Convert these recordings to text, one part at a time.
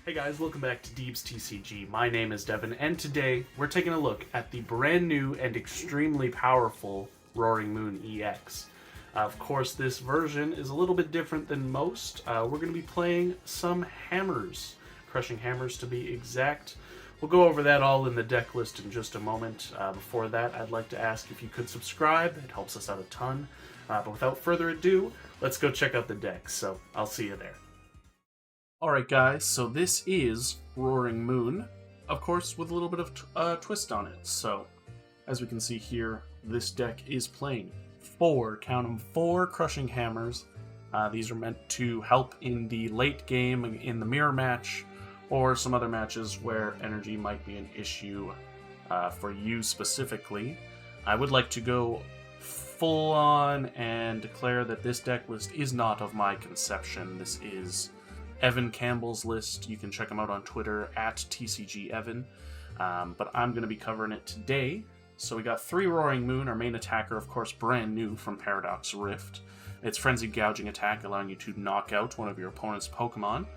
Hey guys, welcome back to Deeb's TCG. My name is Devan, and today we're taking a look at the brand new and extremely powerful Roaring Moon EX. Of course, this version is a little bit different than most. We're going to be playing some hammers, crushing hammers to be exact. We'll go over that all in the deck list in just a moment. Before that, I'd like to ask if you could subscribe. It helps us out a ton. But without further ado, let's go check out the deck. So I'll see you there. Alright guys, so this is Roaring Moon, of course with a little bit of twist on it. So, as we can see here, this deck is playing count them, four Crushing Hammers. These are meant to help in the late game, in the mirror match, or some other matches where energy might be an issue for you specifically. I would like to go full on and declare that this deck list is not of my conception. This is Evan Campbell's list. You can check him out on Twitter at TCGEvan. But I'm going to be covering it today. So we got 3 Roaring Moon, our main attacker, of course, brand new from Paradox Rift. It's Frenzied Gouging attack, allowing you to knock out one of your opponent's Pokemon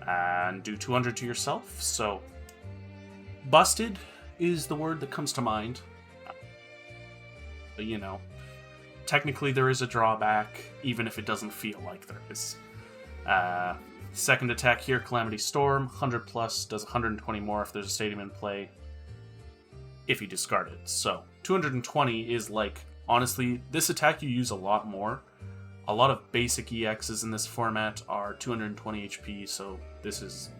and do 200 to yourself. So, busted is the word that comes to mind. But, you know, technically there is a drawback, even if it doesn't feel like there is. Second attack here, Calamity Storm, 100 plus, does 120 more if there's a stadium in play, if you discard it. So, 220 is like, honestly, this attack you use a lot more. A lot of basic EXs in this format are 220 HP, so this is...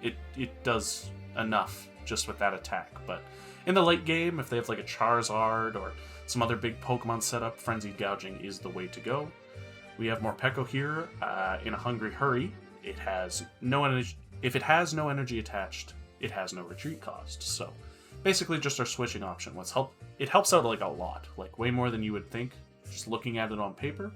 It does enough just with that attack. But in the late game, if they have like a Charizard or some other big Pokemon setup, Frenzied Gouging is the way to go. We have Morpeko here in a Hungry Hurry. It has no energy. If it has no energy attached, it has no retreat cost. So basically just our switching option. It helps out like a lot, like way more than you would think, just looking at it on paper.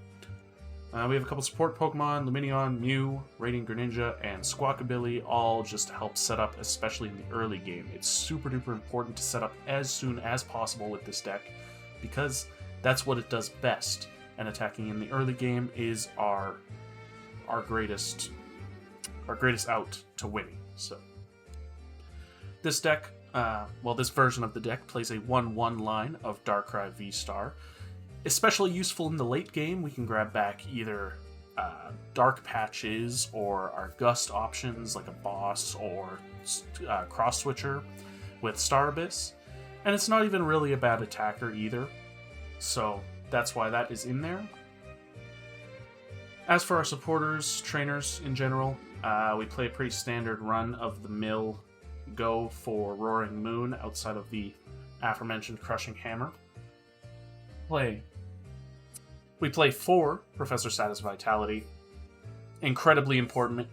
We have a couple support Pokemon, Lumineon, Mew, Radiant Greninja, and Squawkabilly, all just to help set up, especially in the early game. It's super duper important to set up as soon as possible with this deck, because that's what it does best. And attacking in the early game is our greatest out to winning. So this deck, this version of the deck plays a 1/1 line of Darkrai V-Star. Especially useful in the late game. We can grab back either Dark Patches or our Gust options like a Boss or Cross Switcher with Star Abyss. And it's not even really a bad attacker either. So that's why that is in there. As for our supporters, trainers in general, we play a pretty standard run-of-the-mill go for Roaring Moon outside of the aforementioned Crushing Hammer. We play 4 Professor Status Vitality, incredibly important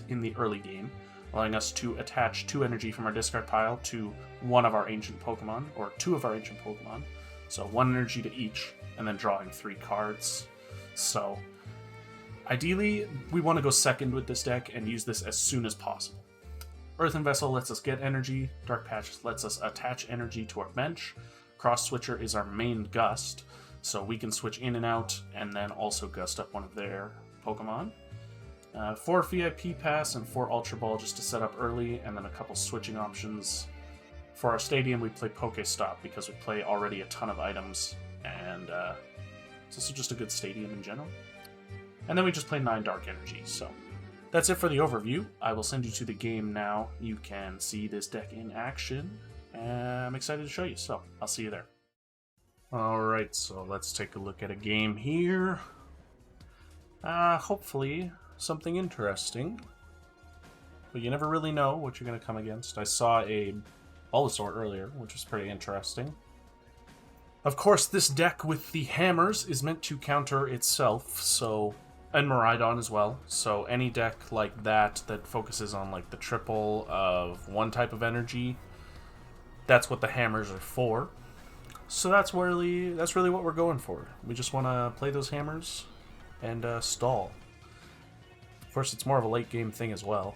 in the early game, allowing us to attach 2 energy from our discard pile to one of our ancient Pokemon, or 2 of our ancient Pokemon. So 1 energy to each, and then drawing 3 cards. So, ideally, we want to go second with this deck and use this as soon as possible. Earthen Vessel lets us get energy, Dark Patch lets us attach energy to our bench, Cross Switcher is our main Gust, so we can switch in and out, and then also Gust up one of their Pokemon. 4 VIP Pass and 4 Ultra Ball just to set up early, and then a couple switching options. For our stadium, we play Pokestop because we play already a ton of items, and it's also just a good stadium in general. And then we just play 9 Dark Energy, so that's it for the overview. I will send you to the game now. You can see this deck in action, and I'm excited to show you, so I'll see you there. Alright, so let's take a look at a game here. Hopefully something interesting, but you never really know what you're going to come against. I saw a Bulbasaur earlier, which was pretty interesting. Of course, this deck with the hammers is meant to counter itself, so, and Miraidon as well. So any deck like that focuses on like the triple of one type of energy, that's what the hammers are for. So that's really what we're going for. We just want to play those hammers and stall. Of course, it's more of a late game thing as well,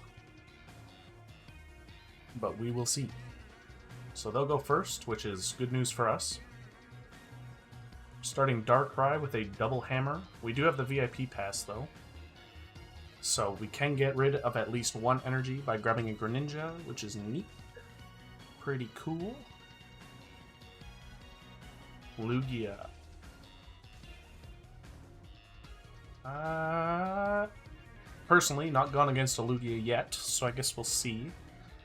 but we will see. So they'll go first, which is good news for us. Starting Darkrai with a double hammer. We do have the VIP pass though, So we can get rid of at least one energy by grabbing a Greninja, which is neat. Pretty cool. Lugia. Personally, not gone against a Lugia yet, so I guess we'll see.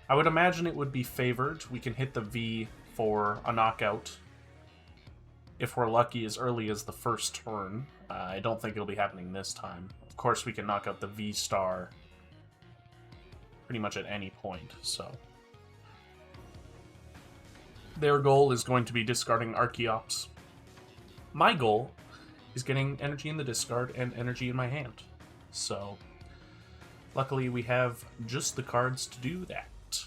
I would imagine it would be favored. We can hit the V for a knockout if we're lucky as early as the first turn. I don't think it'll be happening this time. Of course, we can knock out the V-Star pretty much at any point, so... Their goal is going to be discarding Archeops. My goal is getting energy in the discard and energy in my hand. So, luckily we have just the cards to do that.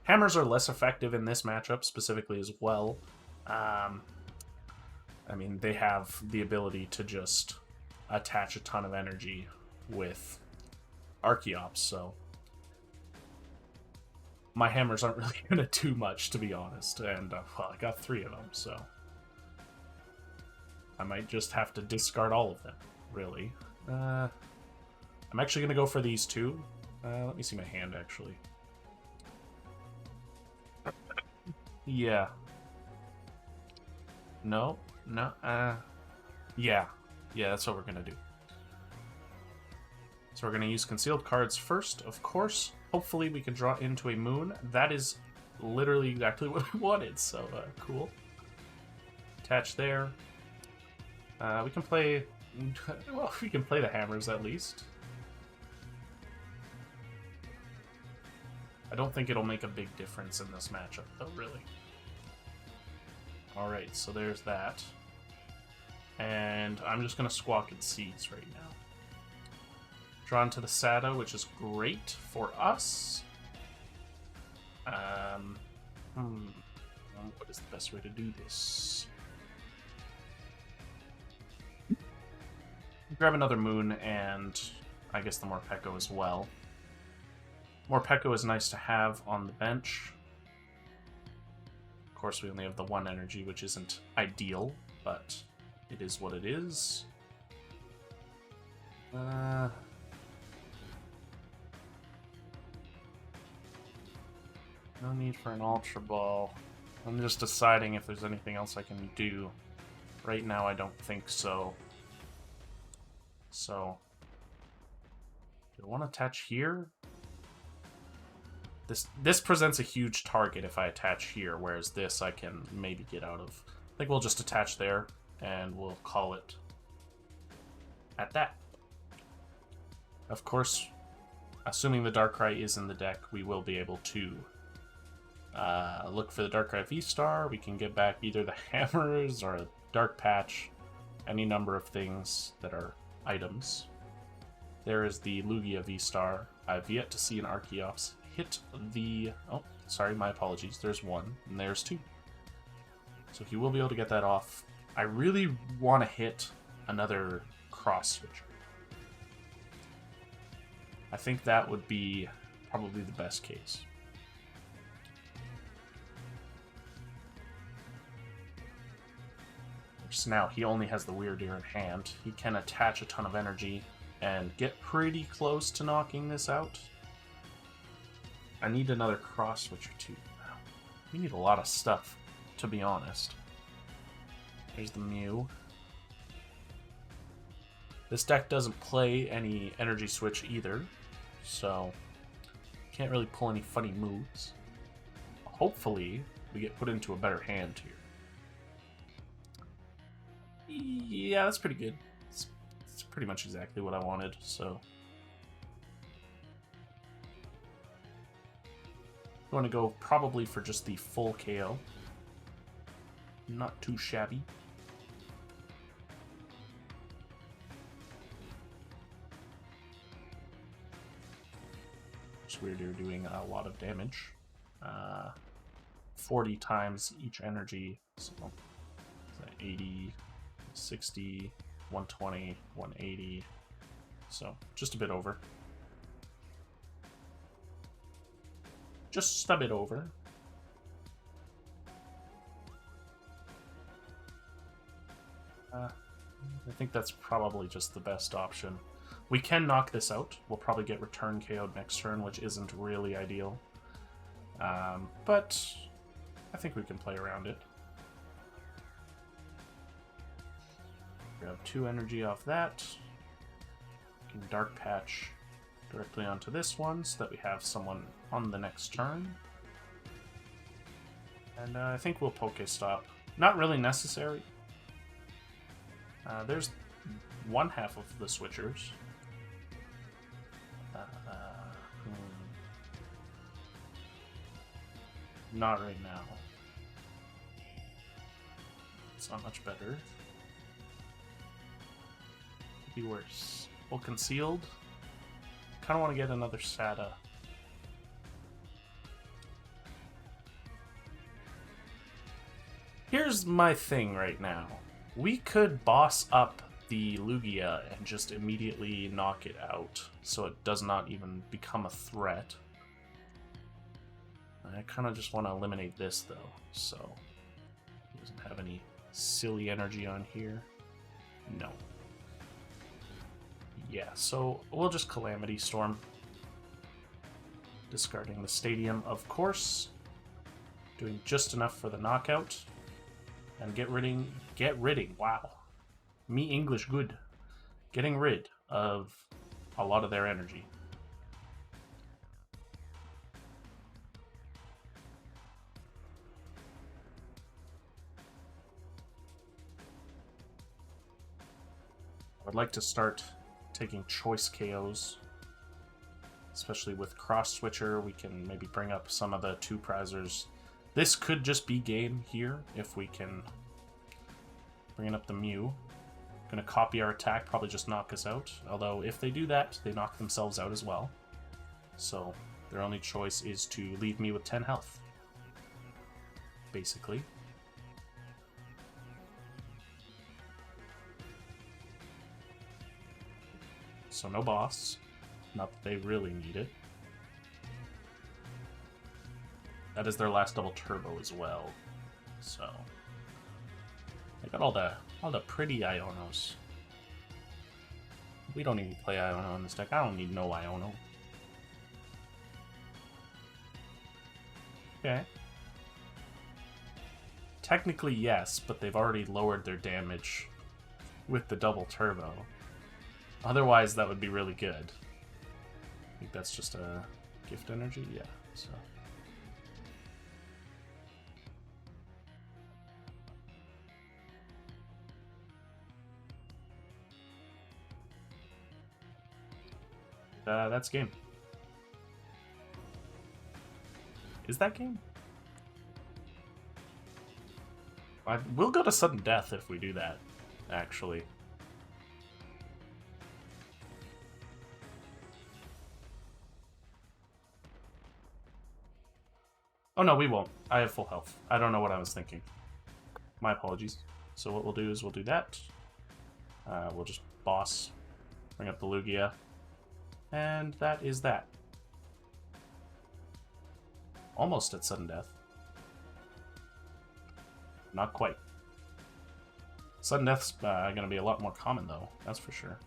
Hammers are less effective in this matchup specifically as well. I mean, they have the ability to just attach a ton of energy with Archeops, so my hammers aren't really going to do much, to be honest. And, well, I got 3 of them, so I might just have to discard all of them, really. I'm actually going to go for these 2. Let me see my hand, actually. Yeah. No. Yeah. Yeah, that's what we're going to do. So we're going to use concealed cards first, of course. Hopefully we can draw into a moon. That is literally exactly what I wanted, so cool. Attach there. We can play... Well, we can play the hammers at least. I don't think it'll make a big difference in this matchup, though, really. Alright, so there's that. And I'm just going to Squawk and Seeds right now. Drawn to the Sada, which is great for us. What is the best way to do this? Grab another Moon and I guess the Morpeko as well. Morpeko is nice to have on the bench. Of course, we only have the 1 energy, which isn't ideal, but it is what it is. No need for an Ultra Ball. I'm just deciding if there's anything else I can do. Right now, I don't think so. So, do I want to attach here? This presents a huge target if I attach here, whereas this I can maybe get out of. I think we'll just attach there, and we'll call it at that. Of course, assuming the Darkrai is in the deck, we will be able to look for the Darkrai V-Star. We can get back either the Hammers or a Dark Patch, any number of things that are items. There is the Lugia V-Star. I've yet to see an Archeops hit the... Oh, sorry, my apologies. There's 1, and there's 2. So he will be able to get that off. I really want to hit another Cross Switcher. I think that would be probably the best case. So now he only has the Weirdeer in hand. He can attach a ton of energy and get pretty close to knocking this out. I need another Cross Switcher too. We need a lot of stuff, to be honest. There's the Mew. This deck doesn't play any Energy Switch either, so can't really pull any funny moves. Hopefully, we get put into a better hand here. Yeah, that's pretty good. It's pretty much exactly what I wanted, so... I'm going to go probably for just the full KO. Not too shabby. Weirdeer doing a lot of damage. 40 times each energy, so 80, 60, 120, 180, so just a bit over. Just a bit over. I think that's probably just the best option. We can knock this out. We'll probably get return KO'd next turn, which isn't really ideal. But I think we can play around it. Grab 2 energy off that. We can Dark Patch directly onto this one so that we have someone on the next turn. And I think we'll Pokestop. Not really necessary. There's one half of the switchers. Not right now. It's not much better. Could be worse. Well, concealed. Kind of want to get another SATA. Here's my thing right now. We could boss up the Lugia and just immediately knock it out so it does not even become a threat. I kind of just want to eliminate this though, so he doesn't have any silly energy on here. No. Yeah, so we'll just Calamity Storm. Discarding the Stadium, of course. Doing just enough for the knockout. And get ridding, wow. Me English good. Getting rid of a lot of their energy. I would like to start taking choice KOs. Especially with Cross Switcher, we can maybe bring up some of the 2 prizers. This could just be game here if we can bring up the Mew. Gonna copy our attack, probably just knock us out. Although if they do that, they knock themselves out as well. So their only choice is to leave me with 10 health. Basically. So no boss. Not that they really need it. That is their last double turbo as well. So they got all the pretty Ionos. We don't even play Iono in this deck. I don't need no Iono. Okay. Technically yes, but they've already lowered their damage with the double turbo. Otherwise that would be really good. I think that's just a gift energy, yeah, so. That's game. Is that game? We'll go to sudden death if we do that, actually. Oh no, we won't. I have full health. I don't know what I was thinking. My apologies. So what we'll do is we'll do that. We'll just boss, bring up the Lugia. And that is that. Almost at sudden death. Not quite. Sudden death's going to be a lot more common though, that's for sure.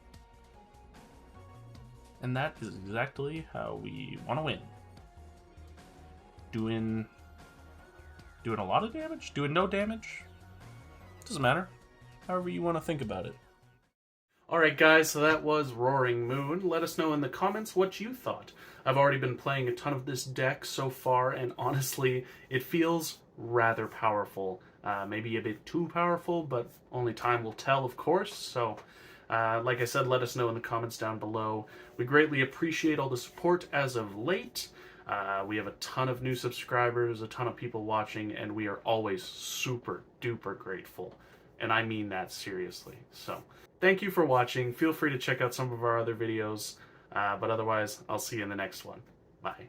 And that is exactly how we want to win. Doing a lot of damage? Doing no damage? Doesn't matter. However you want to think about it. Alright guys, so that was Roaring Moon. Let us know in the comments what you thought. I've already been playing a ton of this deck so far, and honestly, it feels rather powerful. Maybe a bit too powerful, but only time will tell, of course. So, like I said, let us know in the comments down below. We greatly appreciate all the support as of late. We have a ton of new subscribers, a ton of people watching, and we are always super duper grateful. And I mean that seriously. So, thank you for watching. Feel free to check out some of our other videos. But otherwise, I'll see you in the next one. Bye.